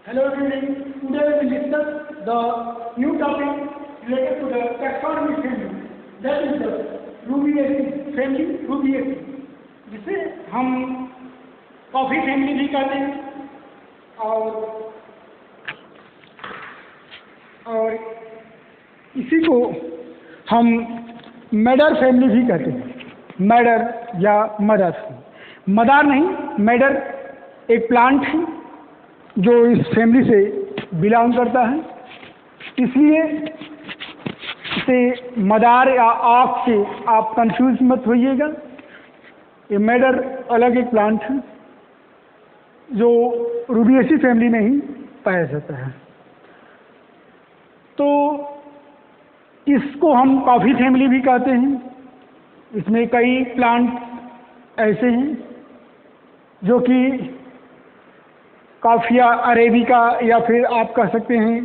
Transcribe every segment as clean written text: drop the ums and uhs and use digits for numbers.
Hello everyone. Today we will discuss the new topic related to the taxonomy family. That is the Rubiaceae family, Rubiaceae, जिसे हम coffee family भी कहते हैं और इसी को हम मैडर फैमिली भी कहते हैं। मैडर या मदर, मदार नहीं, मैडर एक प्लांट है जो इस फैमिली से बिलोंग करता है, इसलिए इसे मदार या आँख से आप कंफ्यूज मत होइएगा। ये मैडर अलग एक प्लांट है जो रूबिएसी फैमिली में ही पाया जाता है। तो इसको हम कॉफ़ी फैमिली भी कहते हैं। इसमें कई प्लांट ऐसे हैं जो कि कॉफिया अरेबिका या फिर आप कह सकते हैं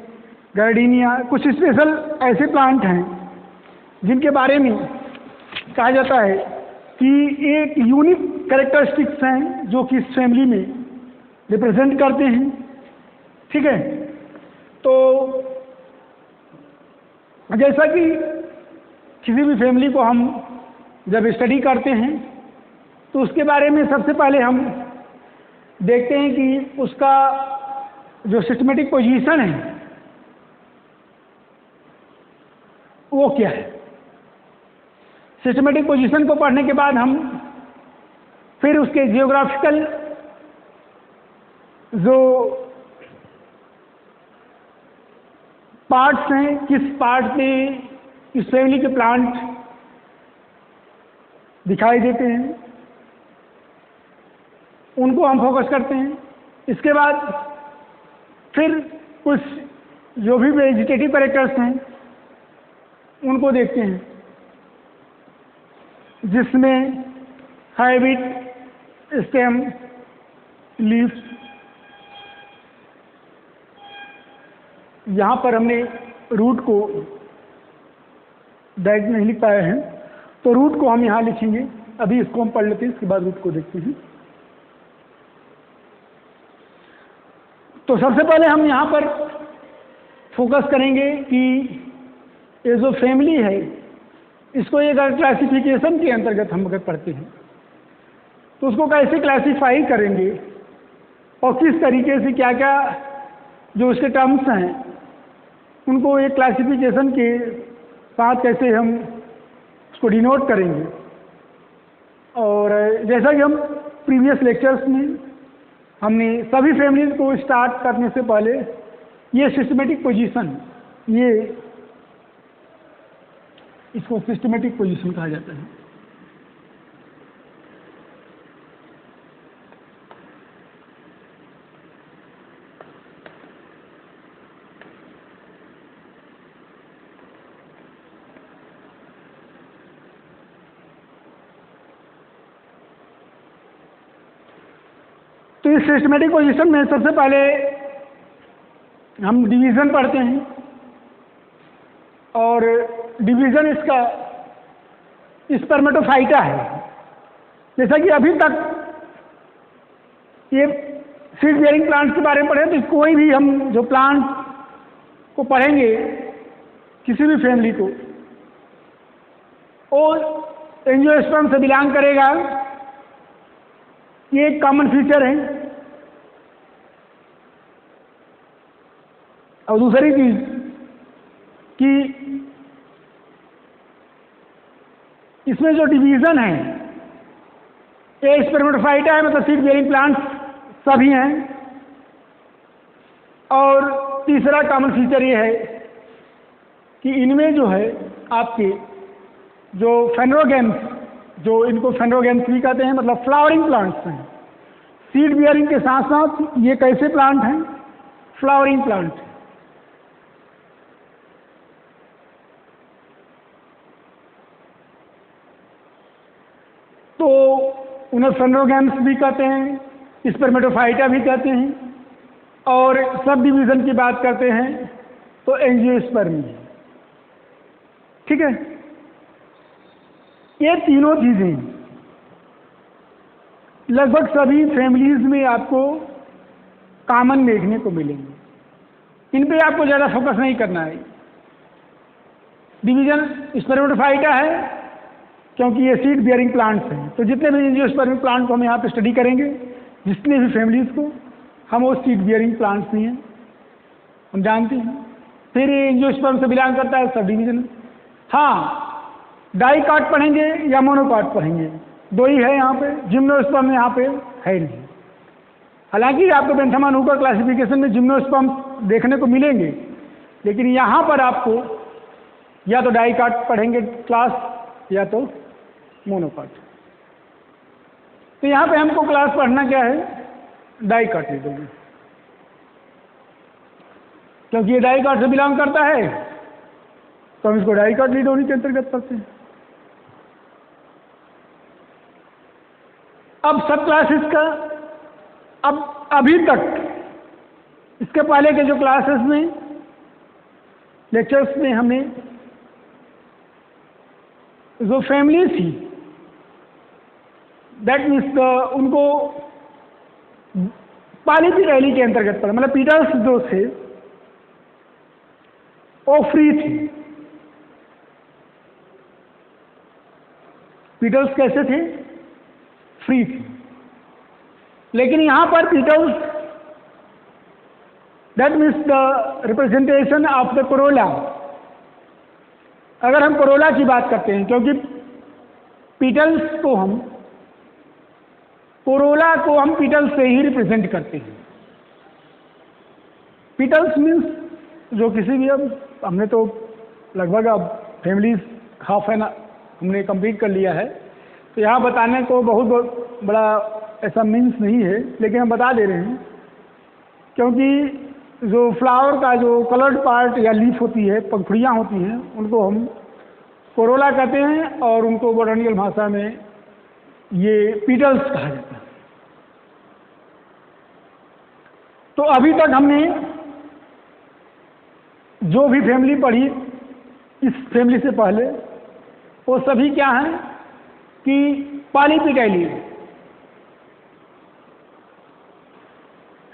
गार्डिनिया, कुछ स्पेशल ऐसे प्लांट हैं जिनके बारे में कहा जाता है कि एक यूनिक कैरेक्टरिस्टिक्स हैं जो कि इस फैमिली में रिप्रेजेंट करते हैं। ठीक है, तो जैसा कि किसी भी फैमिली को हम जब स्टडी करते हैं तो उसके बारे में सबसे पहले हम देखते हैं कि उसका जो सिस्टमेटिक पोजीशन है वो क्या है। सिस्टमेटिक पोजीशन को पढ़ने के बाद हम फिर उसके जियोग्राफिकल जो पार्ट्स हैं, किस पार्ट में इस फैमिली के प्लांट दिखाई देते हैं, उनको हम फोकस करते हैं। इसके बाद फिर कुछ जो भी वेजिटेटिव कैरेक्टर्स हैं उनको देखते हैं, जिसमें हाइब्रिड, स्टेम, लीफ। यहाँ पर हमने रूट को डायरेक्ट नहीं लिख पाए हैं, तो रूट को हम यहाँ लिखेंगे। अभी इसको हम पढ़ लेते हैं, इसके बाद रूट को देखते हैं। तो सबसे पहले हम यहाँ पर फोकस करेंगे कि ये जो फैमिली है इसको एक क्लासिफिकेशन के अंतर्गत हम अगर पढ़ते हैं तो उसको कैसे क्लासिफाई करेंगे और किस तरीके से क्या क्या जो उसके टर्म्स हैं उनको एक क्लासिफिकेशन के साथ कैसे हम उसको डिनोट करेंगे। और जैसा कि हम प्रीवियस लेक्चर्स में हमने सभी फैमिलीज को स्टार्ट करने से पहले ये सिस्टमेटिक पोजीशन, ये इसको सिस्टमेटिक पोजीशन कहा जाता है। तो इस सिस्टमेटिक पोजीशन में सबसे पहले हम डिवीज़न पढ़ते हैं और डिवीज़न इसका स्पर्मेटोफाइटा है। जैसा कि अभी तक ये सीड बेयरिंग प्लांट्स के बारे में पढ़े, तो कोई भी हम जो प्लांट को पढ़ेंगे किसी भी फैमिली को, और एंजियोस्पर्म से बिलोंग करेगा, ये एक कॉमन फीचर है। और दूसरी चीज कि इसमें जो डिवीजन है, ये स्पर्मेटोफाइटा है, मतलब सीड बेयरिंग प्लांट्स सभी हैं। और तीसरा कॉमन फीचर ये है कि इनमें जो है आपके जो फेनोगेम्स, जो इनको फेनोगेम्स भी कहते हैं, मतलब फ्लावरिंग प्लांट्स हैं। सीड बियरिंग के साथ साथ ये कैसे प्लांट हैं? Flowering plant. तो उन्हें फेनोगेम्स भी कहते हैं, स्पर्मेटोफाइटा भी कहते हैं, और सब डिवीजन की बात करते हैं तो एंजियोस्पर्म। ठीक है, ये तीनों चीजें लगभग सभी फैमिलीज में आपको कॉमन देखने को मिलेंगे। इन पे आपको ज़्यादा फोकस नहीं करना है। डिवीजन स्पर्मेटोफाइटा है क्योंकि ये सीड बियरिंग प्लांट्स हैं, तो जितने भी एंजियोस्पर्मिक प्लांट को हम यहाँ पे स्टडी करेंगे, जितने भी फैमिलीज को, हम वो सीड बियरिंग प्लांट्स नहीं हैं, हम जानते हैं। फिर ये एंजियोस्पर्म से बिलोंग करता है सब डिवीजन। हाँ, डाइकॉट पढ़ेंगे या मोनोकॉट पढ़ेंगे, दो ही है यहाँ पे। जिम्नोस्पर्म यहाँ पे है नहीं। हालांकि आपको बेंथम हूकर क्लासिफिकेशन में जिम्नोस्पर्म देखने को मिलेंगे, लेकिन यहाँ पर आपको या तो डाइकॉट पढ़ेंगे क्लास या तो मोनोकॉट। तो यहाँ पे हमको क्लास पढ़ना क्या है, डाइकॉट ले देंगे, क्योंकि ये डाइकॉट से बिलोंग करता है तो हम इसको डाइकॉट लीडोनी के अंतर्गत पढ़ते हैं। अब सब क्लासेस का, अब अभी तक इसके पहले के जो क्लासेस में, लेक्चर्स में हमने जो फैमिली थी, दैट मीन्स उनको पॉलीपिटाइली के अंतर्गत पढ़ा। मतलब पीटल्स जो थे वो फ्री थे। पीटल्स कैसे थे, फ्री थे। लेकिन यहां पर petals, that means the representation of the Corolla. अगर हम कोरोला की बात करते हैं, क्योंकि पीटल्स को हम, कोरोला को हम पीटल्स से ही रिप्रेजेंट करते हैं। पीटल्स मीन्स जो किसी भी, अब हमने तो लगभग अब फैमिलीज हाफ एन हमने कंप्लीट कर लिया है, तो यहाँ बताने को बहुत बड़ा ऐसा मीन्स नहीं है, लेकिन हम बता दे रहे हैं क्योंकि जो फ्लावर का जो कलर्ड पार्ट या लीफ होती है, पंखुड़ियाँ होती हैं, उनको हम कोरोला कहते हैं और उनको बोटानिकल भाषा में ये पीटल्स कहा जाता है। तो अभी तक हमने जो भी फैमिली पढ़ी इस फैमिली से पहले, वो सभी क्या हैं कि पॉलीपिटाइली,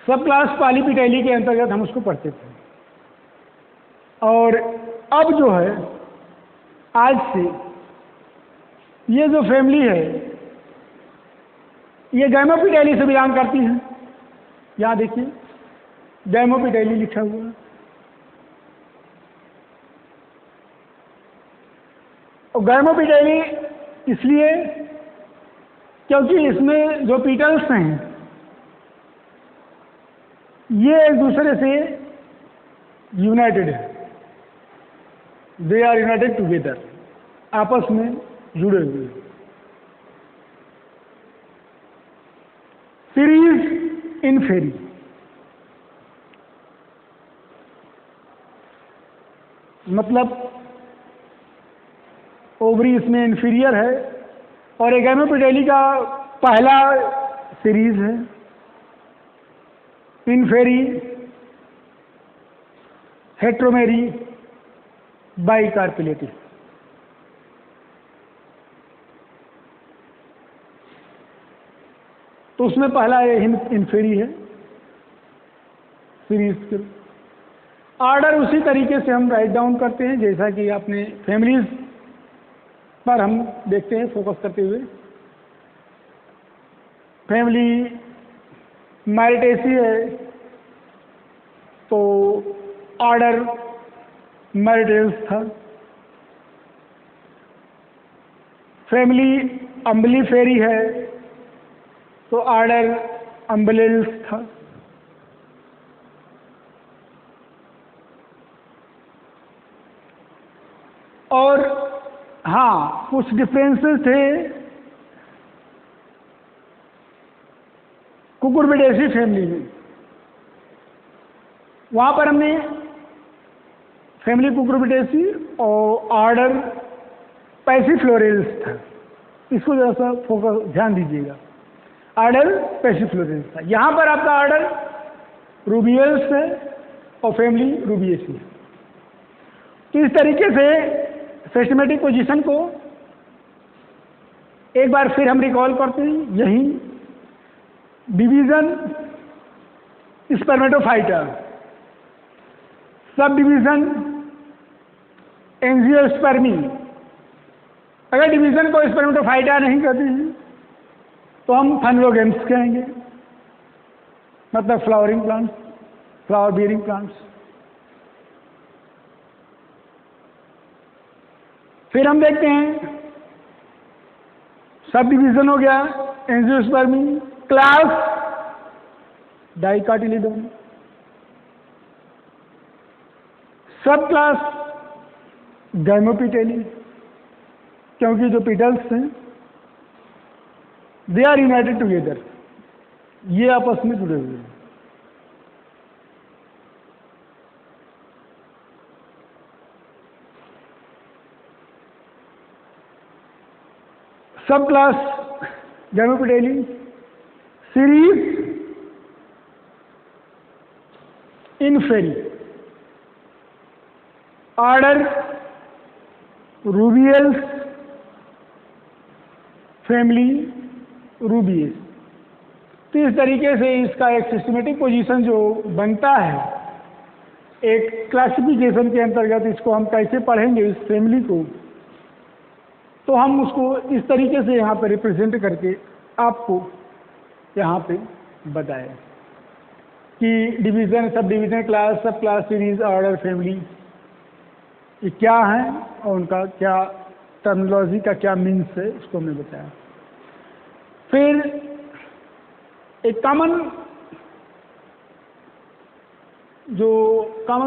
सब क्लास पॉलीपिटाइली के अंतर्गत हम उसको पढ़ते थे। और अब जो है आज से ये जो फैमिली है ये गैमोपिटाइली से बिलोंग करती है। यहाँ देखिए गैमोपिटाइली लिखा हुआ है। और गैमोपिटाइली इसलिए क्योंकि इसमें जो पीटल्स हैं ये एक दूसरे से यूनाइटेड है, दे आर यूनाइटेड टुगेदर, आपस में जुड़े हुए। सीरीज इन फेरी, मतलब ओवरी इसमें इंफीरियर है और एक गैमोपिटाइली का पहला सीरीज है। इनफेरी, हेट्रोमेरी, बाइकार्पिलेटिव। तो उसमें पहला ये इनफेरी है सीरीज के। ऑर्डर उसी तरीके से हम राइट डाउन करते हैं जैसा कि आपने फैमिलीज पर हम देखते हैं फोकस करते हुए। फैमिली मैरिटेसी है तो ऑर्डर मैरिटेल्स था। फैमिली अम्बलीफेरी है तो ऑर्डर अम्बलेल्स था। और हाँ, कुछ डिफरेंसेस थे कुकुरबिडेसी फैमिली में। वहाँ पर हमने फैमिली कुकुरबिडेसी और ऑर्डर पैसिफ्लोरेल्स था। इसको जरा सा फोकस ध्यान दीजिएगा, ऑर्डर पैसिफ्लोरेल्स था। यहाँ पर आपका ऑर्डर रूबियल्स है और फैमिली रूबिएसी है। तो इस तरीके से सिस्टमेटिक पोजीशन को एक बार फिर हम रिकॉल करते हैं। यही division Spermatophyta. Sub division angiospermae. अगर डिवीजन को स्पर्मेटोफाइटा नहीं कहते हैं तो हम फनलोगेम्स कहेंगे, मतलब flowering plants, flower bearing plants. फिर हम देखते हैं सब डिवीजन हो गया एंजियोस्पर्मी, क्लास डाइकोटिलीडोन, सब क्लास गैमोपिटेली, क्योंकि जो पिटल्स हैं दे आर यूनाइटेड टुगेदर, ये आपस में जुड़े हुए हैं। सब class Gamopetalae, series Inferae, order Rubiales, family Rubiaceae. तो इस तरीके से इसका एक सिस्टमेटिक पोजीशन जो बनता है एक क्लासिफिकेशन के अंतर्गत, इसको हम कैसे पढ़ेंगे इस फैमिली को, तो हम उसको इस तरीके से यहाँ पे रिप्रेजेंट करके आपको यहाँ पे बताएं कि डिवीज़न, सब डिवीज़न, क्लास, सब क्लास, सीरीज, ऑर्डर, फैमिली ये क्या है और उनका क्या टर्मिनोलॉजी का क्या मीन्स है, इसको हमने बताया। फिर एक कॉमन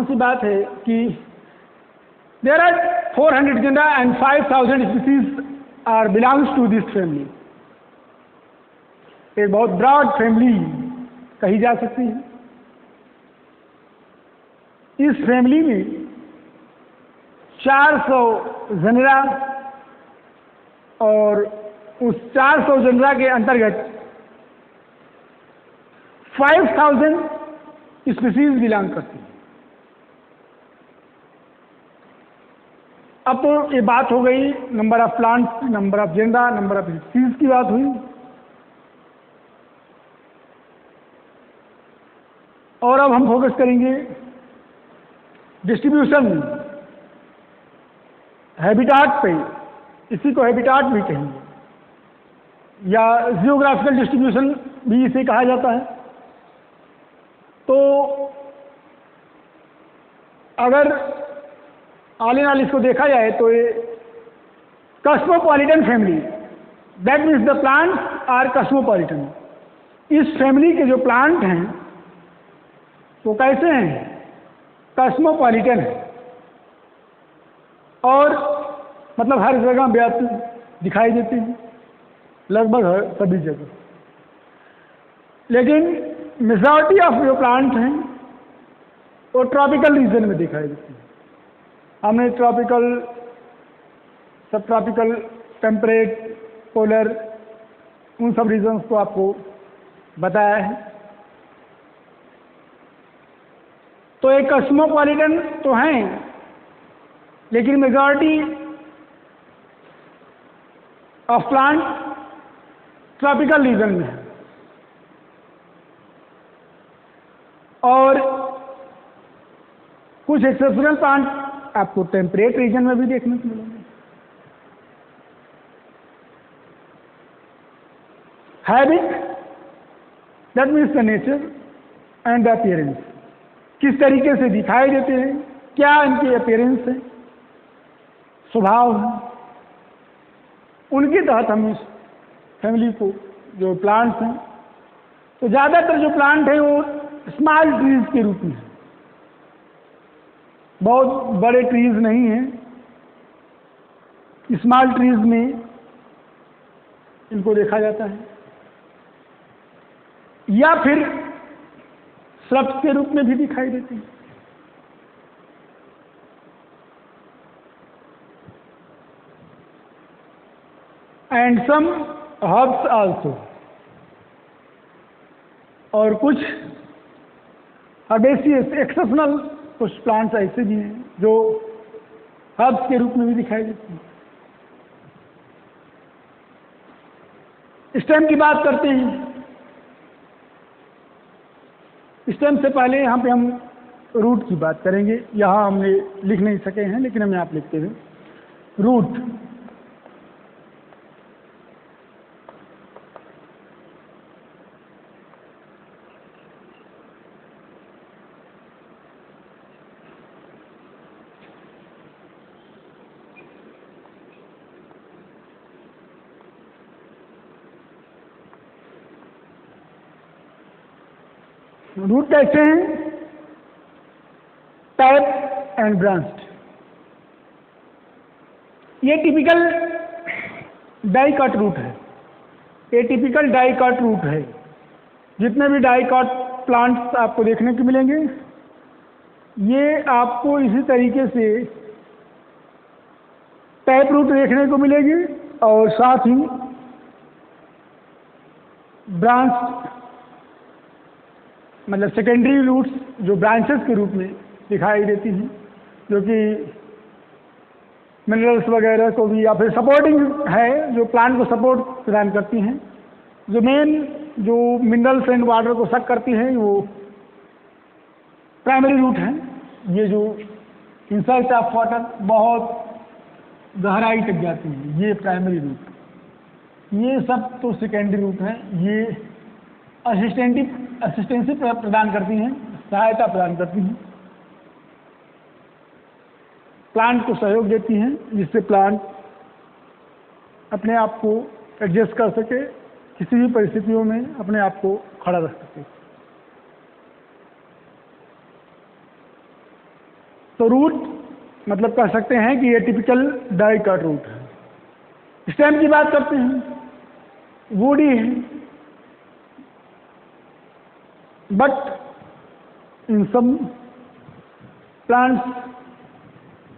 सी बात है कि there are 400 genera and 5000 species are belongs to this family। एक बहुत ब्रॉड फैमिली कही जा सकती है। इस फैमिली में 400 जनरा और उस 400 जनरा के अंतर्गत 5000 स्पीसीज बिलोंग करती है। अब तो ये बात हो गई number of plants, number of genera, number of species की बात हुई। और अब हम फोकस करेंगे डिस्ट्रीब्यूशन, हैबिटाट पे। इसी को हैबिटाट भी कहेंगे या जियोग्राफिकल डिस्ट्रीब्यूशन भी इसे कहा जाता है। तो अगर ऑल इन ऑल इसको देखा जाए तो ये cosmopolitan family, that means the plants are cosmopolitan. इस फैमिली के जो प्लांट हैं वो कैसे हैं? कॉस्मोपॉलिटन है और मतलब हर जगह व्याप्त दिखाई देती है, लगभग हर सभी जगह। लेकिन मेजॉरिटी ऑफ जो प्लांट हैं वो ट्रॉपिकल रीजन में दिखाई देती है। हमने ट्रॉपिकल, सब ट्रॉपिकल, टेम्परेट, पोलर, उन सब रीजन्स को आपको बताया है। तो एक कॉस्मोपॉलिटन तो हैं, लेकिन majority of plant tropical region में है और कुछ एक्सेप्शनल प्लांट आपको टेम्परेट रीजन में भी देखने को मिलेंगे। Habit, that means the nature and the appearance, किस तरीके से दिखाई देते हैं, क्या इनकी अपीयरेंस है, स्वभाव है, उनके तहत हम इस फैमिली को जो प्लांट्स हैं, तो ज़्यादातर जो प्लांट हैं वो स्मॉल ट्रीज के रूप में है, बहुत बड़े ट्रीज नहीं हैं। स्मॉल ट्रीज में इनको देखा जाता है या फिर श्रब्स के रूप में भी दिखाई देती है। एंड सम हर्ब्स आल्सो, और कुछ हर्बेसियस एक्सेप्शनल कुछ प्लांट्स ऐसे भी हैं जो हर्ब्स के रूप में भी दिखाई देते हैं। स्टेम की बात करते हैं स्टेम से पहले यहाँ पे हम रूट की बात करेंगे। यहाँ हमने लिख नहीं सके हैं, लेकिन हम यहाँ पे लिखते हुए रूट। रूट कैसे हैं? Type and branched. ये टिपिकल डाइकॉट रूट है, ये टिपिकल डाइकॉट रूट है। जितने भी डाइकॉट प्लांट्स आपको देखने को मिलेंगे, ये आपको इसी तरीके से टाइप रूट देखने को मिलेगी, और साथ ही ब्रांच मतलब सेकेंडरी रूट्स जो ब्रांचेस के रूप में दिखाई देती हैं, जो कि मिनरल्स वगैरह को भी, या फिर सपोर्टिंग है जो प्लांट को सपोर्ट प्रदान करती हैं। जो मेन जो मिनरल्स एंड वाटर को सक करती हैं वो प्राइमरी रूट हैं। ये जो इंसर्ट ऑफ वाटर बहुत गहराई तक जाती हैं, ये प्राइमरी रूट। ये सब तो सेकेंडरी रूट हैं। ये असिस्टेंसी प्रदान करती हैं, सहायता प्रदान करती हैं, प्लांट को सहयोग देती हैं, जिससे प्लांट अपने आप को एडजस्ट कर सके, किसी भी परिस्थितियों में अपने आप को खड़ा रख सके। तो रूट मतलब कह सकते हैं कि ये टिपिकल डाइकॉट रूट है। स्टेम की बात करते हैं, वुडी है, but in some plants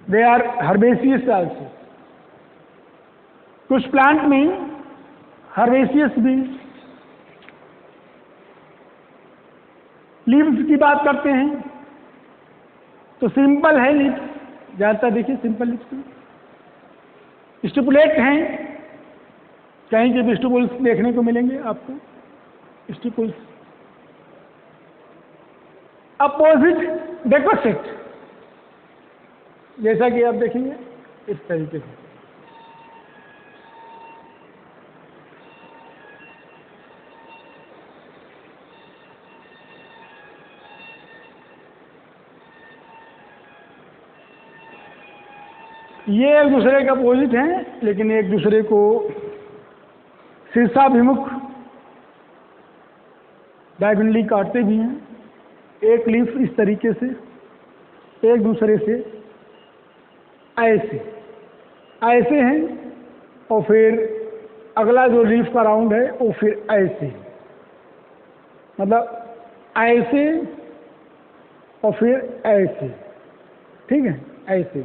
they are herbaceous also. कुछ प्लांट में हर्बेसियस भी। लीव्स की बात करते हैं तो सिंपल है लीव्स, ज़्यादातर देखिए सिंपल लीव्स। स्टिपुलेट हैं, कहीं के भी स्टिपुल्स देखने को मिलेंगे आपको, स्टिपुल्स। अपोजिट डेकोसेट, जैसा कि आप देखेंगे इस तरीके से। ये एक दूसरे के अपोजिट हैं, लेकिन एक दूसरे को शीर्षाभिमुख डायगोनली काटते भी हैं। एक लीफ इस तरीके से एक दूसरे से ऐसे ऐसे हैं, और फिर अगला जो लीफ का राउंड है वो फिर ऐसे, मतलब ऐसे और फिर ऐसे, ठीक है, ऐसे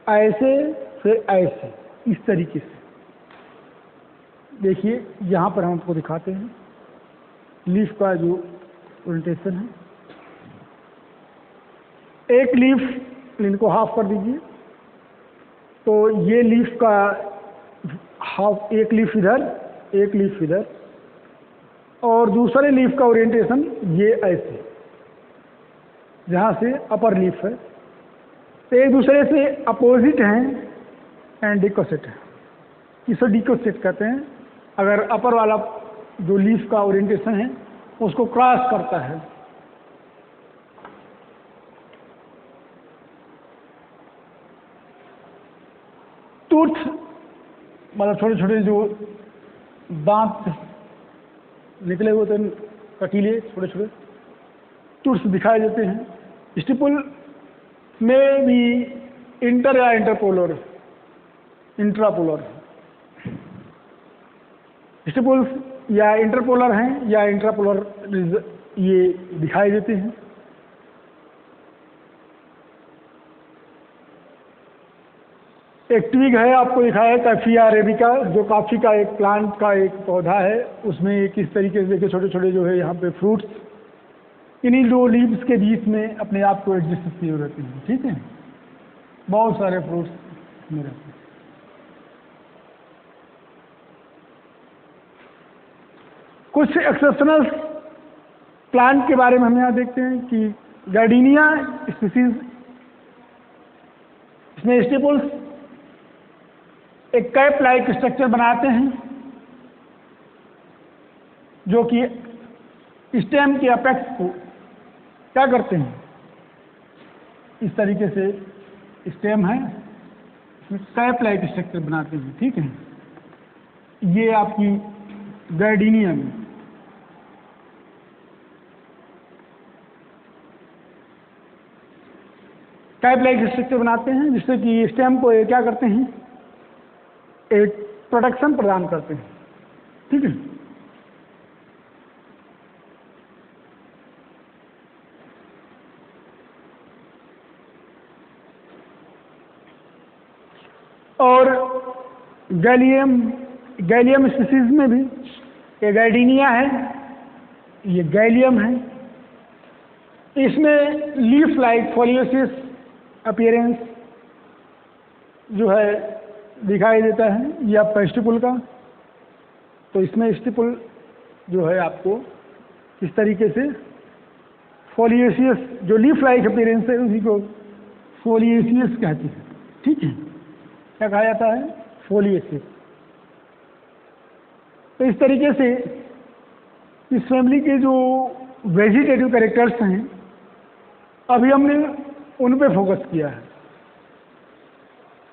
ऐसे फिर ऐसे, इस तरीके से। देखिए यहाँ पर हम आपको दिखाते हैं लीफ का जो ओरिएंटेशन है। एक लीफ, इनको हाफ कर दीजिए, तो ये लीफ का हाफ, एक लीफ इधर एक लीफ इधर, और दूसरे लीफ का ओरिएंटेशन ये ऐसे, जहाँ से अपर लीफ है। तो एक दूसरे से अपोजिट हैं एंड डिकोसेट है, इसे डिकोसेट कहते हैं। अगर अपर वाला जो लीफ का ओरिएंटेशन है उसको क्रॉस करता है। टूथ मतलब छोटे छोटे जो दांत निकले हुए थे, कटीले छोटे छोटे टूथ्स दिखाई देते हैं। स्टिपुल में भी इंटर या इंटरपोलर, इंट्रापोलर स्टिपुल्स या इंटरपोलर हैं या इंट्रापोलर, ये दिखाई देते हैं। एक ट्विग है, आपको दिखाया है कैफिया अरेबिका, जो कॉफी का एक प्लांट का एक पौधा है। उसमें किस तरीके से देखिए छोटे छोटे जो है यहाँ पे फ्रूट्स इन्हीं दो लीव्स के बीच में अपने आप को एडजस्ट किए हुए रहते हैं, ठीक है। बहुत सारे फ्रूट्स में रहते हैं। कुछ एक्सेप्शनल प्लांट के बारे में हम यहाँ देखते हैं कि गार्डिनिया स्पीसीज, इसमें स्टिपुल्स एक कैप लाइक स्ट्रक्चर बनाते हैं जो कि स्टेम के अपेक्स को क्या करते हैं, इस तरीके से स्टेम है, इसमें कैप लाइक स्ट्रक्चर बनाते हैं। ठीक है, ये आपकी गार्डिनिया में। कैप लाइक स्ट्रक्चर बनाते हैं जिससे कि स्टेम को ये क्या करते हैं, एक प्रोटेक्शन प्रदान करते हैं। ठीक है, और गैलियम स्पीसीज में भी ये गार्डिनिया है, ये गैलियम है। इसमें लीफ लाइक फोलियोसिस अपीयरेंस जो है दिखाई देता है, ये आपका स्टिपुल का। तो इसमें स्टिपुल जो है आपको इस तरीके से फोलियोसियस, जो लीफ लाइक अपीयरेंस है उसी को फोलियोसियस कहते हैं। ठीक है, क्या कहा जाता है, फोलियोसिस। तो इस तरीके से इस फैमिली के जो वेजिटेटिव कैरेक्टर्स हैं अभी हमने उन पे फोकस किया है।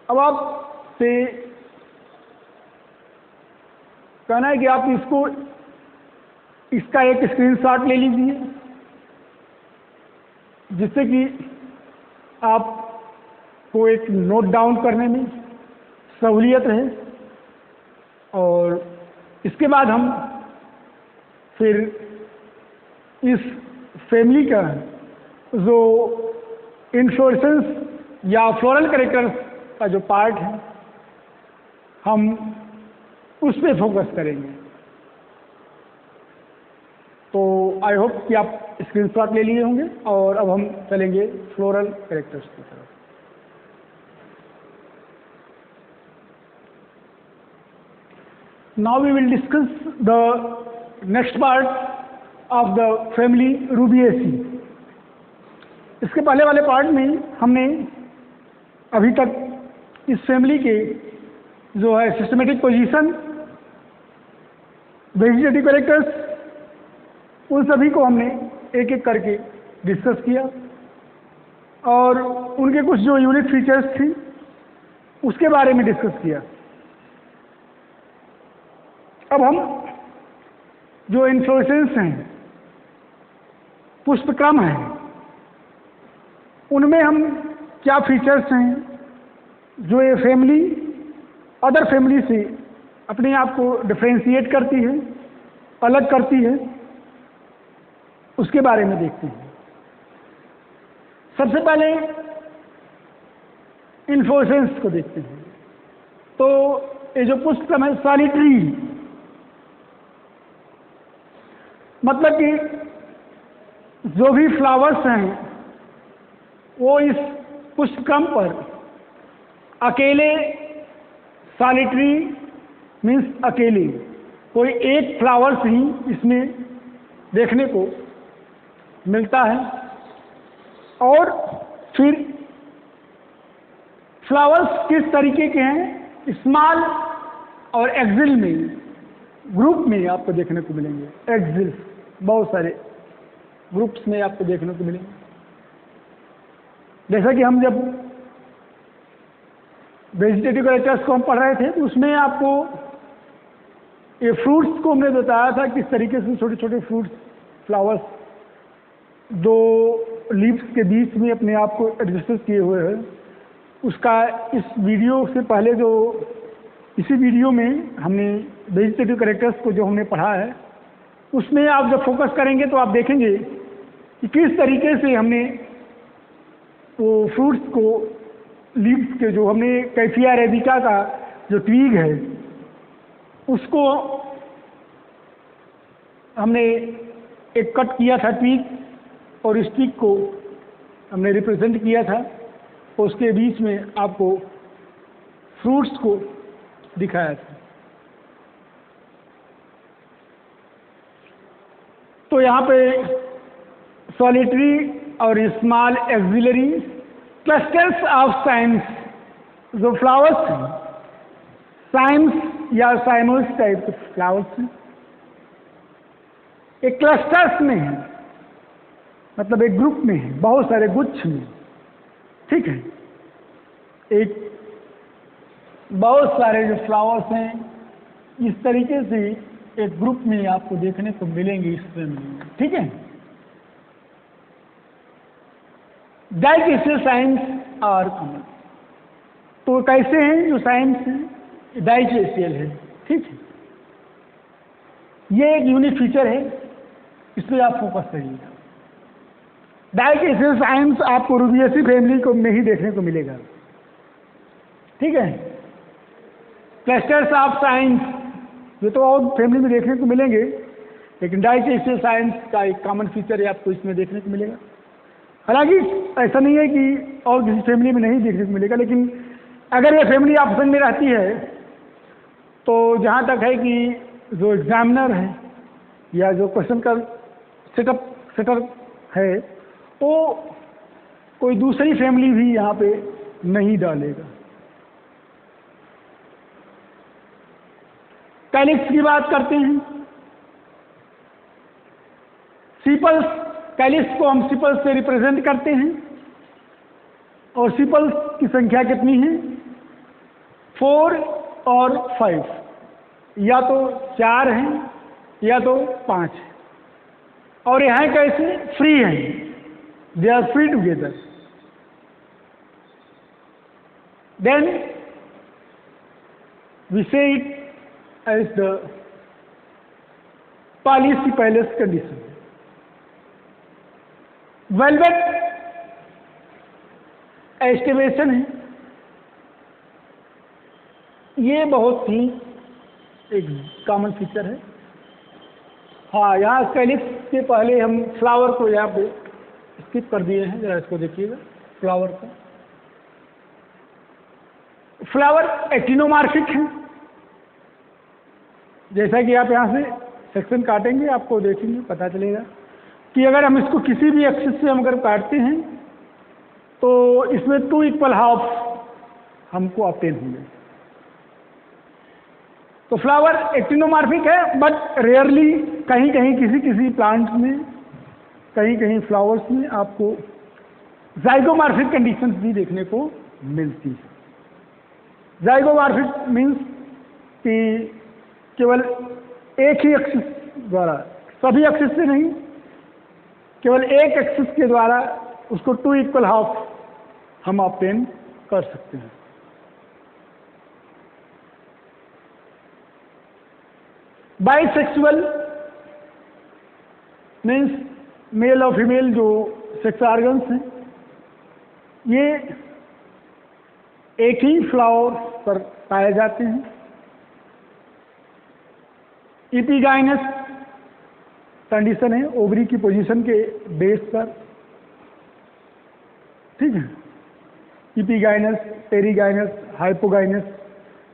अब आपसे कहना है कि आप इसका एक स्क्रीनशॉट ले लीजिए जिससे कि आपको एक नोट डाउन करने में सहूलियत रहे, और इसके बाद हम फिर इस फैमिली का जो इन्फ्लोरेसेंस या फ्लोरल कैरेक्टर्स का जो पार्ट है हम उस पर फोकस करेंगे। तो आई होप कि आप स्क्रीनशॉट ले लिए होंगे, और अब हम चलेंगे फ्लोरल कैरेक्टर्स की तरफ। Now we will discuss the next part of the family Rubiaceae. इसके पहले वाले पार्ट में हमने अभी तक इस फैमिली के जो है सिस्टमेटिक पोजीशन, वेजिटेटिव कैरेक्टर्स, उन सभी को हमने एक एक करके डिस्कस किया, और उनके कुछ जो यूनिक फीचर्स थी उसके बारे में डिस्कस किया। अब हम जो इन्फ्लोरेसेंस हैं, पुष्पक्रम हैं, उनमें हम क्या फीचर्स हैं जो ये फैमिली अदर फैमिली से अपने आप को डिफ्रेंशिएट करती है, अलग करती है, उसके बारे में देखते हैं। सबसे पहले इन्फ्लोरेसेंस को देखते हैं। तो ये जो पुष्पक्रम है सॉलिटरी, मतलब कि जो भी फ्लावर्स हैं वो इस पुष्पक्रम पर अकेले, सॉलिटरी मीन्स अकेले, कोई एक फ्लावर्स ही इसमें देखने को मिलता है। और फिर फ्लावर्स किस तरीके के हैं, स्मॉल और एक्सिल में, ग्रुप में आपको देखने को मिलेंगे। एक्सिल बहुत सारे ग्रुप्स में आपको देखने को मिलेंगे। जैसा कि हम जब वेजिटेटिव कैरेक्टर्स को हम पढ़ रहे थे तो उसमें आपको ये फ्रूट्स को हमने बताया था किस तरीके से छोटे छोटे फ्रूट्स, फ्लावर्स दो लीव्स के बीच में अपने आप को एडजस्ट किए हुए हैं। उसका इस वीडियो से पहले जो इसी वीडियो में हमने वेजिटेटिव कैरेक्टर्स को जो हमने पढ़ा है उसमें आप जब फोकस करेंगे तो आप देखेंगे कि किस तरीके से हमने वो फ्रूट्स को, लीव्स के जो हमने कैफिया अरेबिका का जो ट्वीग है उसको हमने एक कट किया था ट्वीग, और इस ट्वीग को हमने रिप्रेजेंट किया था, और उसके बीच में आपको फ्रूट्स को दिखाया था। तो यहाँ पे solitary और small axillary clusters of Symons, जो फ्लावर्स हैं साइम्स या साइमोस टाइप के फ्लावर्स हैं, एक क्लस्टर्स में है, मतलब एक ग्रुप में है, बहुत सारे गुच्छ में, ठीक है। एक बहुत सारे जो फ्लावर्स हैं इस तरीके से एक ग्रुप में आपको देखने को मिलेंगे इस फैमिली में, ठीक है। डाइकेशियल साइंस और कॉमन, तो कैसे हैं जो साइंस है डाइकेशियल है, ठीक है। ये एक यूनिक फीचर है, इस पर आप फोकस करिएगा। डाइकेशियल साइंस आपको रूबिएसी फैमिली को में ही देखने को मिलेगा, ठीक है। क्लस्टर्स ऑफ साइंस ये तो और फैमिली में देखने को मिलेंगे, लेकिन डाइकेशियल साइंस का एक कॉमन फीचर है आपको इसमें देखने को मिलेगा। हालांकि ऐसा नहीं है कि और किसी फैमिली में नहीं देखने को मिलेगा, लेकिन अगर ये फैमिली ऑप्शन में रहती है तो जहाँ तक है कि जो एग्जामिनर है या जो क्वेश्चन का सेटर है तो कोई दूसरी फैमिली भी यहाँ पे नहीं डालेगा। कैलिक्स की बात करते हैं, सीपल्स, कैलिक्स को हम सीपल्स से रिप्रेजेंट करते हैं और सीपल्स की संख्या कितनी है 4 और 5, या तो 4 हैं या तो 5 है, और यहाँ कैसे फ्री हैं, they are free together. Then we say it as the polycephalous condition. Velvet aestivation है, ये बहुत ही एक कॉमन फीचर है। हाँ, यहाँ कैलिक्स के पहले हम फ्लावर को यहाँ पे स्किप कर दिए हैं, जरा इसको देखिएगा। फ्लावर को, फ्लावर एक्टिनोमार्फिक है, जैसा कि आप यहाँ से सेक्शन काटेंगे आपको देखेंगे पता चलेगा कि अगर हम इसको किसी भी एक्सिस से हम अगर काटते हैं तो इसमें 2 इक्वल हाफ हमको ऑब्टेन होंगे। तो फ्लावर एक्टिनोमार्फिक है, बट रेयरली कहीं कहीं किसी प्लांट्स में, कहीं कहीं फ्लावर्स में आपको जाइगोमार्फिक कंडीशंस भी देखने को मिलती है। जाइगोमार्फिक मीन्स कि केवल एक ही एक्सिस द्वारा, सभी एक्सिस से नहीं, केवल एक एक्सिस के द्वारा उसको 2 इक्वल हाफ हम ऑब्टेन कर सकते हैं। बाइसेक्सुअल मीन्स मेल और फीमेल जो सेक्स ऑर्गन्स हैं ये एक ही फ्लावर पर पाए जाते हैं। इपिगाइनस कंडीशन है ओवरी की पोजीशन के बेस पर, ठीक है। इपिगाइनस, पेरिगाइनस, हाइपोगाइनस,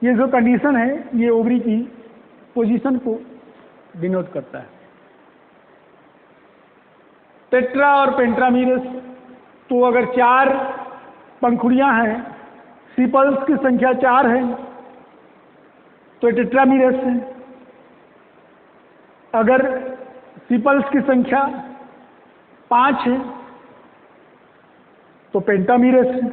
ये जो कंडीशन है ये ओवरी की पोजीशन को डिनोट करता है। टेट्रा और पेंट्रामीरस, तो अगर 4 पंखुड़ियां हैं, सीपल्स की संख्या 4 है तो टेट्रामीरस है। अगर सीपल्स की संख्या 5 है तो पेंटामीरस है।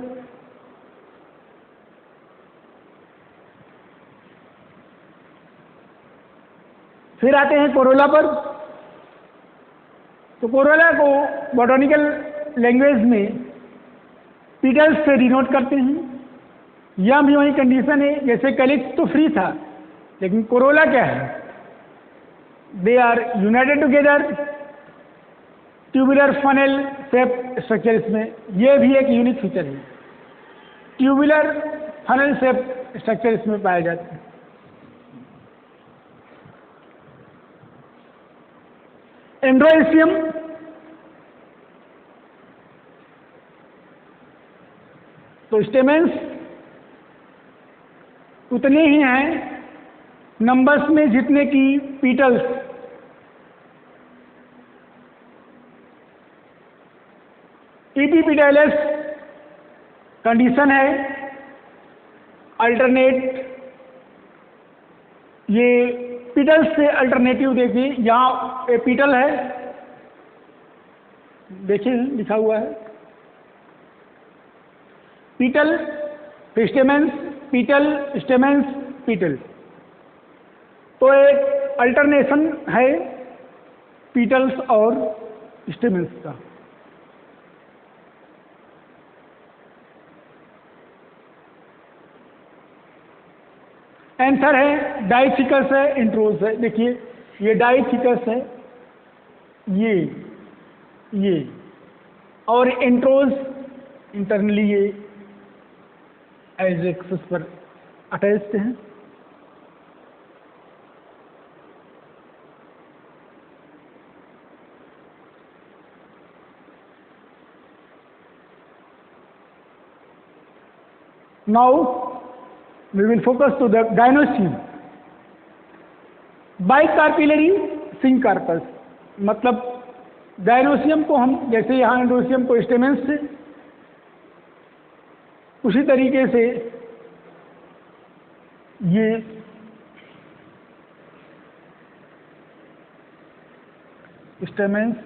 फिर आते हैं कोरोला पर। तो कोरोला को बॉटनिकल लैंग्वेज में पीटल्स से डिनोट करते हैं। यह भी वही कंडीशन है जैसे कैलिक्स तो फ्री था, लेकिन कोरोला क्या है, they are united together, tubular funnel shape structure, इसमें यह भी एक यूनिक फीचर है, ट्यूबुलर फनल शेप स्ट्रक्चर इसमें पाया जाता है। एंड्रोइसियम, तो स्टेमेंस उतने ही हैं नंबर्स में जितने की पीटल्स। इपिपिटाइलस कंडीशन है अल्टरनेट, ये पिटल्स से अल्टरनेटिव देखिए, यहाँ एपिटल है, देखिए लिखा हुआ है पीटल स्टेमेंस, पीटल स्टेमेंस, पीटल। तो एक अल्टरनेशन है पीटल्स और स्टेमेंस का। आंसर है डाइथिकस है, इंट्रोज है। देखिए ये डाइथिकस है, ये और इंट्रोज इंटरनली ये एज एक्सिस पर अटैच्ड हैं। Now we will focus to the gynoecium. बाइकार्पिलरी सिंकार्पस, मतलब गायनोसियम को हम जैसे यहाँ एंड्रोसियम को स्टेमेंस से, उसी तरीके से ये स्टेमेंस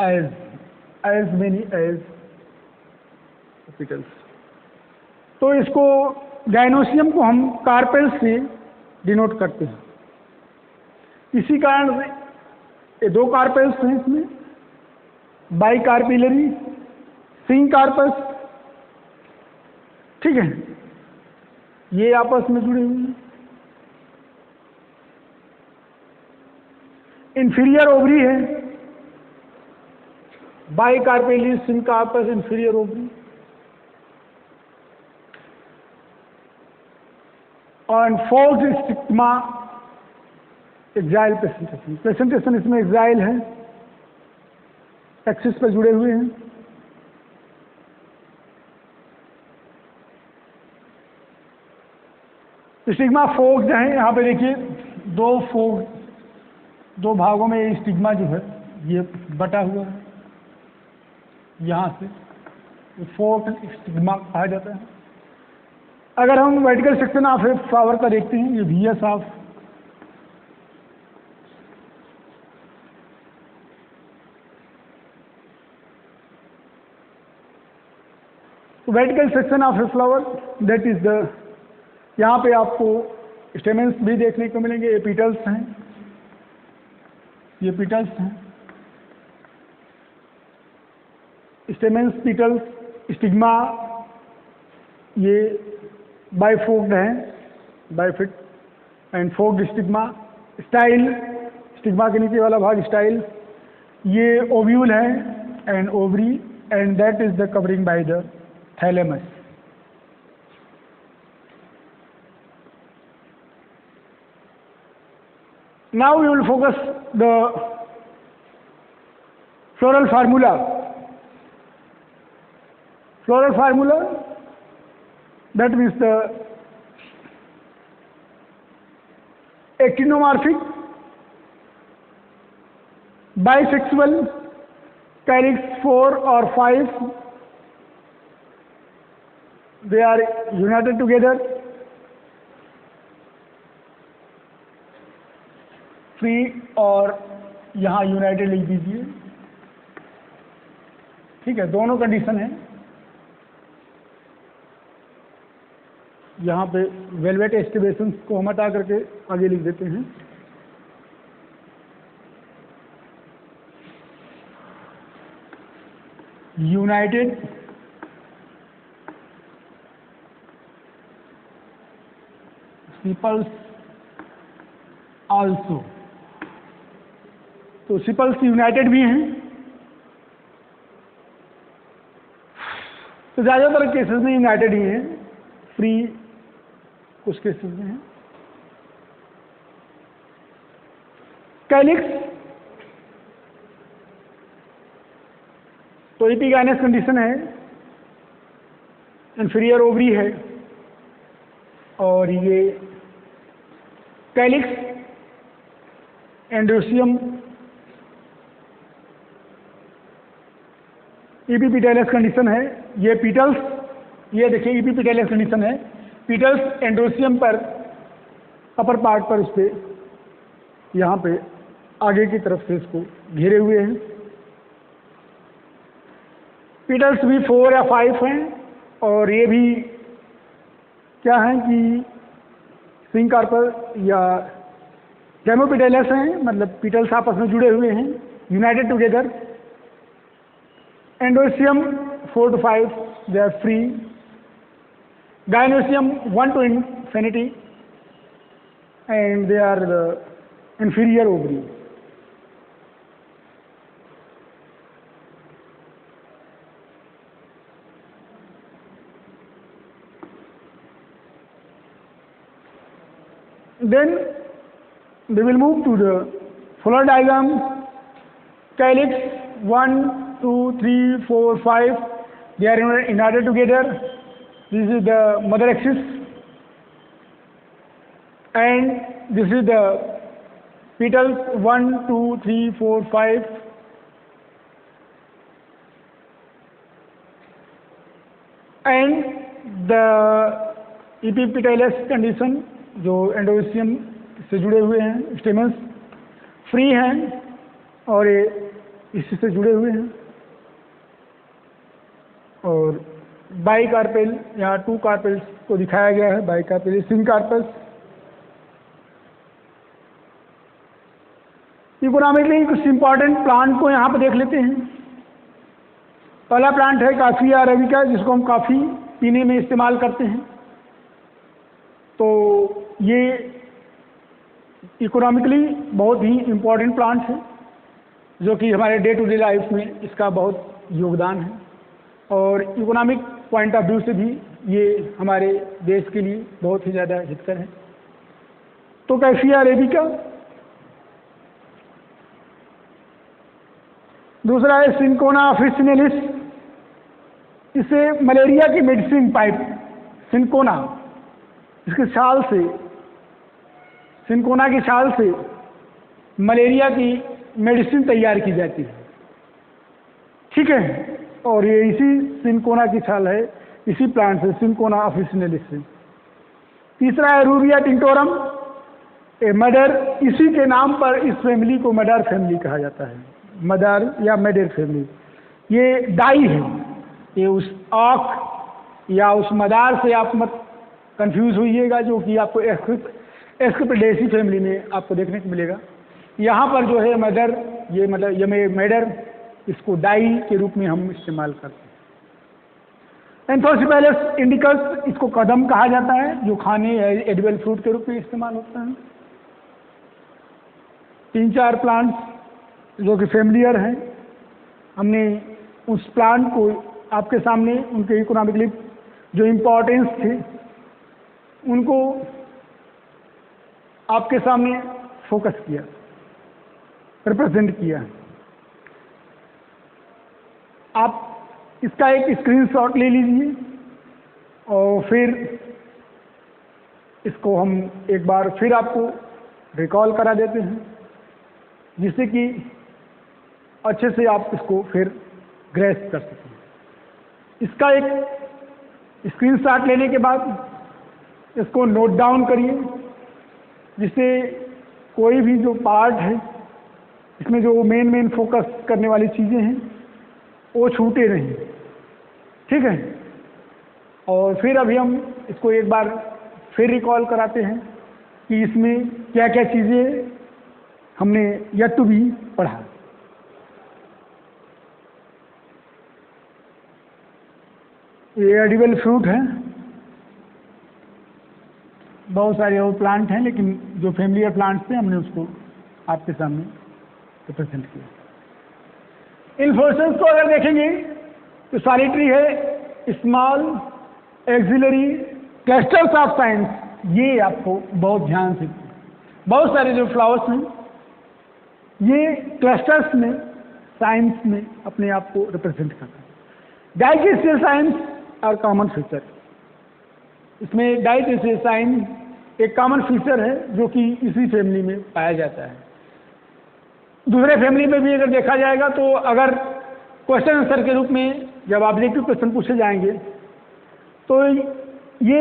एज मेनी एज पिटल्स। तो इसको गायनोसियम को हम कार्पेल्स से डिनोट करते हैं। इसी कारण से ये दो कार्पेल्स हैं इसमें, बाइकार्पिलरी सिंकार्पस, ठीक है, ये आपस में जुड़े हुए हैं। इंफीरियर ओवरी है, बाइकार्पिलरी सिंकार्पस इंफीरियर ओवरी, और fourth stigma axile presentation. Presentation इसमें एक्साइल है, एक्सिस पर जुड़े हुए हैं। स्टिग्मा फोर्क्ड है, यहाँ पे देखिए दो भागों में ये स्टिग्मा जो है ये बटा हुआ है, यहाँ से फोर्क स्टिग्मा कहा जाता है। अगर हम vertical section of a flower का देखते हैं, ये VS of vertical section of a flower, that is the, यहाँ पे आपको स्टेमेंस भी देखने को मिलेंगे। ये पीटल्स हैं, ये पीटल्स हैं, स्टेमेंस पीटल्स, स्टिग्मा ये बाइफोक्ड हैं, बाइफिट एंड फोक्ड स्टिग्मा, स्टाइल स्टिग्मा के नीचे वाला भाग स्टाइल, ये ओव्यूल है and ovary and that is the covering by the thalamus. Now we will focus the floral formula. Floral formula, that means the actinomorphic, bisexual, calyx 4 or 5, they are united together, free और यहाँ United लिख दीजिए, ठीक है, दोनों condition है। यहाँ पे वेलवेट एस्टिवेशंस को हम हटा करके आगे लिख देते हैं। यूनाइटेड सिपल्स आल्सो, तो सिपल्स यूनाइटेड भी हैं। तो ज़्यादातर केसेस में यूनाइटेड ही हैं, फ्री कुछ केसेस में हैं। कैलिक्स, तो एपिगाइनस कंडीशन है, इंफीरियर ओवरी है, और ये कैलिक्स एंड्रोसियम इपीपीटेलस कंडीशन है। ये पीटल्स, ये देखिए इपीपीटेलस कंडीशन है। पीटल्स एंड्रोसियम पर अपर पार्ट पर उस पर यहाँ पे आगे की तरफ से इसको घेरे हुए हैं। पीटल्स भी 4 या 5 हैं और ये भी क्या है कि सिंकार्पल या डेमोपिटेलस हैं, मतलब पीटल्स आपस में जुड़े हुए हैं, united together. Androecium 4 to 5 they are free. Gynoecium 1 to infinity and they are the inferior ovary. Then we will move to the flower diagram. Calyx 1, 2, 3, 4, 5. They are united together. This is the mother axis, and this is the petals 1, 2, 3, 4, 5. And the epipetalous condition जो एंडोसियम से जुड़े हुए हैं, stamens free हैं और ये इसी से जुड़े हुए हैं। और बाइकार्पेल, यहाँ 2 कार्पेल्स को दिखाया गया है, बाइकार्पेल सिंकार्पल्स। इकोनॉमिकली कुछ इंपॉर्टेंट प्लांट को यहाँ पर देख लेते हैं। पहला प्लांट है काफिया अरेबिका, जिसको हम काफ़ी पीने में इस्तेमाल करते हैं। तो ये इकोनॉमिकली बहुत ही इम्पोर्टेंट प्लांट है, जो कि हमारे डे टू डे लाइफ में इसका बहुत योगदान है और इकोनॉमिक पॉइंट ऑफ व्यू से भी ये हमारे देश के लिए बहुत ही ज़्यादा हितकर है। तो कैफिया अरेबिका। दूसरा है सिंकोना ऑफिसिनेलिस। इसे मलेरिया की मेडिसिन पाइप सिंकोना, इसके छाल से, सिंकोना की छाल से मलेरिया की मेडिसिन तैयार की जाती है। ठीक है, और ये इसी सिंकोना की छाल है, इसी प्लांट से, सिंकोना ऑफिसिनेलिस से। तीसरा है रूबिया टिंटोरम, ए मडर। इसी के नाम पर इस फैमिली को मडर फैमिली कहा जाता है, मदर या मेडर फैमिली। ये डाई है, ये उस आँख या उस मदार से आप मत कंफ्यूज होइएगा, जो कि आपको एस्क्विपिडेसी फैमिली में आपको देखने को मिलेगा। यहाँ पर जो है मदर, ये मतलब ये मेडर, इसको डाई के रूप में हम इस्तेमाल करते हैं। एंथोसिपेलस इंडिकस, इसको कदम कहा जाता है, जो खाने या एडिबल फ्रूट के रूप में इस्तेमाल होता है। 3-4 प्लांट्स जो कि फेमिलियर हैं, हमने उस प्लांट को आपके सामने, उनके इकोनॉमिकली जो इम्पोर्टेंस थे उनको आपके सामने फोकस किया, रिप्रेजेंट किया। आप इसका एक स्क्रीनशॉट ले लीजिए और फिर इसको हम एक बार फिर आपको रिकॉल करा देते हैं, जिससे कि अच्छे से आप इसको फिर ग्रेस्प कर सकें। इसका एक स्क्रीनशॉट लेने के बाद इसको नोट डाउन करिए, जिससे कोई भी जो पार्ट है इसमें जो मेन फोकस करने वाली चीज़ें हैं वो छूटे नहीं। ठीक है, और फिर अभी हम इसको एक बार फिर रिकॉल कराते हैं कि इसमें क्या क्या चीज़ें हमने यट टू बी पढ़ा। ये एडिबल फ्रूट है, बहुत सारे और प्लांट हैं, लेकिन जो फैमिलियर प्लांट्स थे हमने उसको आपके सामने रिप्रेजेंट किया। इन्फ्लोरेसेंस को अगर देखेंगे तो सॉलिटरी है, small, axillary, clusters of science. ये आपको बहुत ध्यान से, बहुत सारे जो फ्लावर्स हैं ये क्लस्टर्स में, साइंस में अपने आप को रिप्रेजेंट करते हैं। डाइजेस्टिव साइंस और कॉमन फीचर, इसमें डाइजेस्टिव साइंस एक कॉमन फीचर है जो कि इसी फैमिली में पाया जाता है। दूसरे फैमिली में भी अगर देखा जाएगा तो अगर क्वेश्चन आंसर के रूप में जब ऑब्जेक्टिव क्वेश्चन पूछे जाएंगे तो ये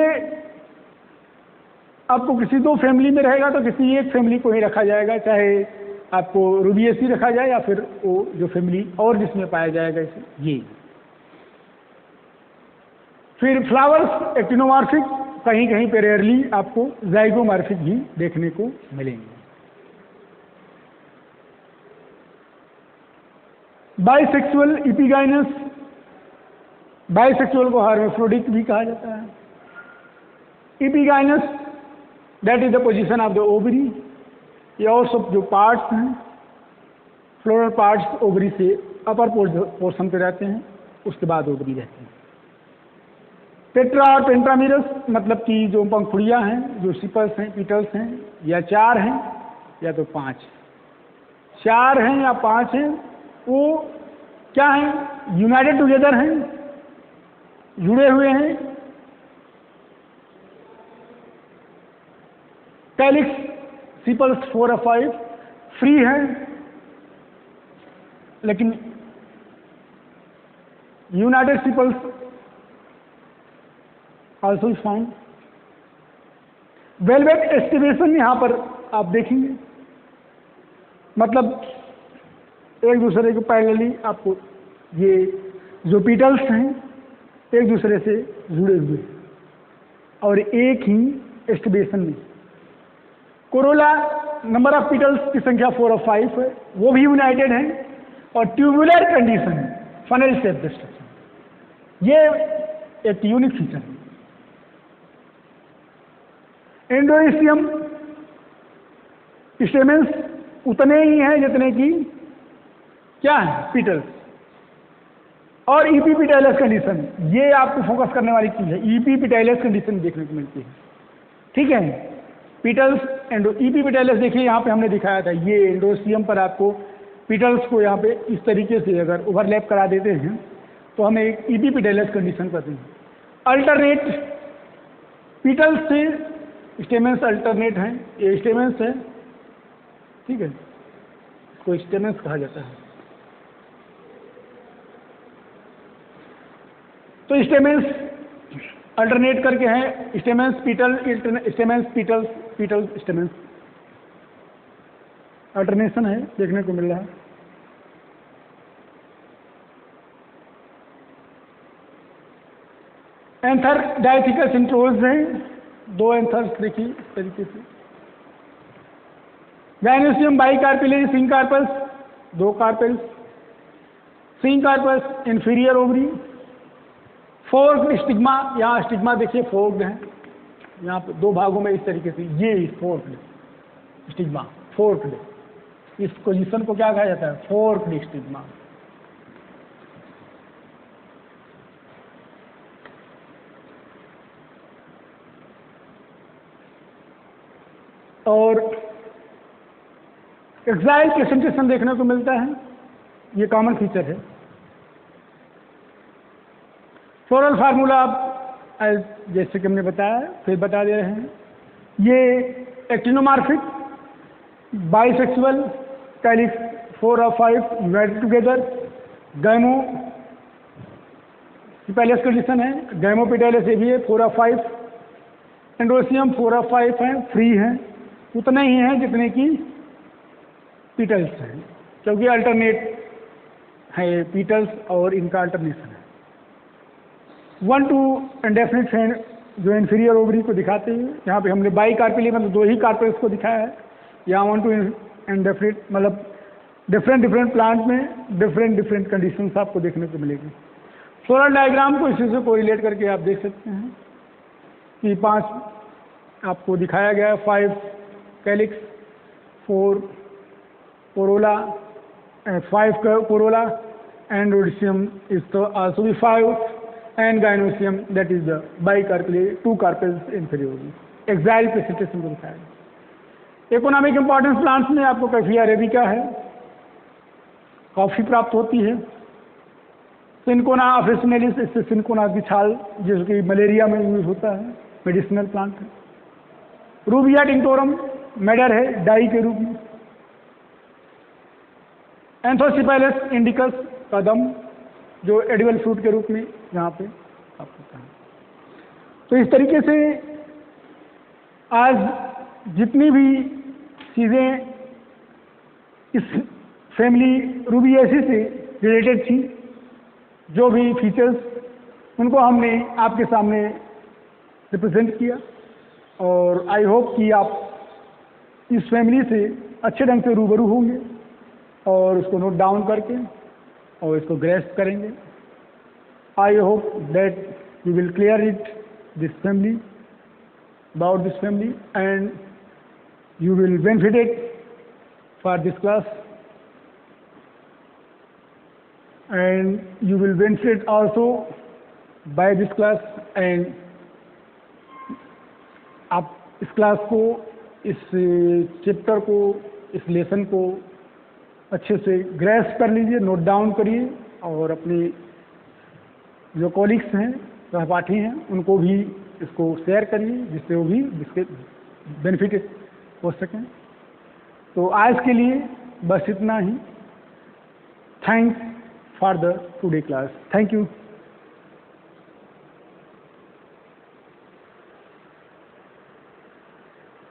आपको किसी दो फैमिली में रहेगा तो किसी एक फैमिली को ही रखा जाएगा, चाहे आपको रूबिएसी रखा जाए या फिर वो जो फैमिली और जिसमें पाया जाएगा इसे ये। फिर फ्लावर्स एक्टिनोमॉर्फिक, कहीं कहीं पे रेयरली आपको जाइगोमॉर्फिक भी देखने को मिलेंगे। बाइसेक्सुअल इपिगाइनस, बाइसेक्सुअल को हर्माफ्रोडिट भी कहा जाता है। Epigynous that is the position of the ovary, ये और सब जो पार्ट्स हैं फ्लोरल पार्ट्स ओवरी से अपर पोर्शन पे रहते हैं, उसके बाद ओवरी रहते हैं। टेट्रा और पेंट्रामिरस मतलब कि जो पंखुड़ियाँ हैं, जो सिपल्स हैं, पीटल्स हैं, या 4 हैं या तो 5, 4 हैं या 5 हैं, वो क्या हैं, यूनाइटेड टुगेदर हैं, जुड़े हुए हैं। कैलिक्स सिपल्स 4 और 5 फ्री हैं, लेकिन united sepals also is found. Valvate aestivation यहाँ पर आप देखेंगे, मतलब एक दूसरे के पैरेलली आपको ये जो पीटल्स हैं एक दूसरे से जुड़े हुए और एक ही एस्टिवेशन में। कोरोला नंबर ऑफ पीटल्स की संख्या 4 और 5 है, वो भी यूनाइटेड हैं, और tubular condition funnel shape destruction, ये एक यूनिक फीचर है। एंडोइसियम स्टेमेंस उतने ही हैं जितने की क्या है पीटल्स। और ईपीपीटाइलस कंडीशन, ये आपको फोकस करने वाली चीज है, ईपीपीटाइलस कंडीशन देखने को मिलती है, ठीक है। पीटल्स एंडो ईपीपीटाइलस देखिए यहाँ पे हमने दिखाया था, ये एंडोसियम पर आपको पीटल्स को यहाँ पे इस तरीके से अगर ओवरलैप करा देते हैं तो हमें एक ईपीपीटाइलस कंडीशन पाते हैं। अल्टरनेट पीटल्स से स्टेमेंस अल्टरनेट हैं, ये स्टेमेंस है, ठीक है, इसको स्टेमेंस कहा जाता है। तो स्टेमेंस अल्टरनेट करके हैं, स्टेमेंस पीटल, स्टेमेंस पीटल्स, पीटल स्टेमेंस, अल्टरनेशन है देखने को मिल रहा है। एंथर डायथिकस इंट्रोज हैं, 2 एंथर्स देखिए इस तरीके से। Gynoecium bicarpellary syncarpous, 2 carpels, syncarpous inferior ovary, forked stigma, यहाँ स्टिग्मा देखिए फोर्क्ड है, यहाँ पे 2 भागों में इस तरीके से, ये फोर्क्ड स्टिग्मा, फोर्क्ड, इस पोजीशन को क्या कहा जाता है, फोर्क्ड स्टिग्मा। और एक्साइल प्रेजेंटेशन देखने को मिलता है, ये कॉमन फीचर है। फ्लोरल फार्मूला आप जैसे कि हमने बताया फिर बता दे रहे हैं, ये एक्टिनोमॉर्फिक, बाइसेक्सुअल, कैलिक्स 4 और 5 यूनाइटेड टुगेदर, गैमो पैलेस कंडीशन है, गैमोपिटाइलस ये भी है 4 और 5, एंडोसियम 4 और 5 हैं, फ्री हैं, उतने ही हैं जितने की पीटल्स हैं, क्योंकि अल्टरनेट है पीटल्स और इनका अल्टरनेशन है। 1 to इंडेफिनिट फैन जो इंफीरियर ओवरी को दिखाते हैं, यहाँ पे हमने बाई कार्पेली मतलब 2 ही कार्पेल्स को दिखाया है, यहाँ 1 to इंडेफिनिट मतलब डिफरेंट प्लांट में डिफरेंट कंडीशंस आपको देखने को मिलेगी। फ्लोरल डायग्राम को इसी से कोरिलेट करके आप देख सकते हैं कि 5 आपको दिखाया गया है, 5 calyx, 4 Corolla, 5 Corolla, and rhodesium is also the 5, and gynosium that is the bicarpellate 2 carpels inferiorly. Axile precipitation को दिखाया। इकोनॉमिक इंपॉर्टेंस प्लांट्स में आपको कैफिया अरेबिका है, कॉफी प्राप्त होती है। सिनकोना ऑफिसिनेलिस, इससे सिनकोना की छाल जो कि मलेरिया में यूज होता है, मेडिसिनल प्लांट है। रूबिया टिंटोरम मेडर है डाई के रूप में। एंथोसिपेलस इंडिकस कदम जो एडिबल फ्रूट के रूप में यहाँ पे आपको कहा। तो इस तरीके से आज जितनी भी चीज़ें इस फैमिली रूबिएसी से रिलेटेड थी, जो भी फीचर्स, उनको हमने आपके सामने रिप्रेजेंट किया और आई होप कि आप इस फैमिली से अच्छे ढंग से रूबरू होंगे और उसको नोट डाउन करके और इसको ग्रेस्प करेंगे। I hope that you will clear it this family, about this family, and you will benefit it for this class, and you will benefit also by this class, and आप इस class को, इस chapter को, इस lesson को अच्छे से grasp कर लीजिए, नोट डाउन करिए और अपने जो कॉलीग्स हैं, सहपाठी हैं, उनको भी इसको शेयर करिए जिससे वो भी जिसके बेनिफिट हो सकें। तो आज के लिए बस इतना ही। Thanks for the today class. Thank you.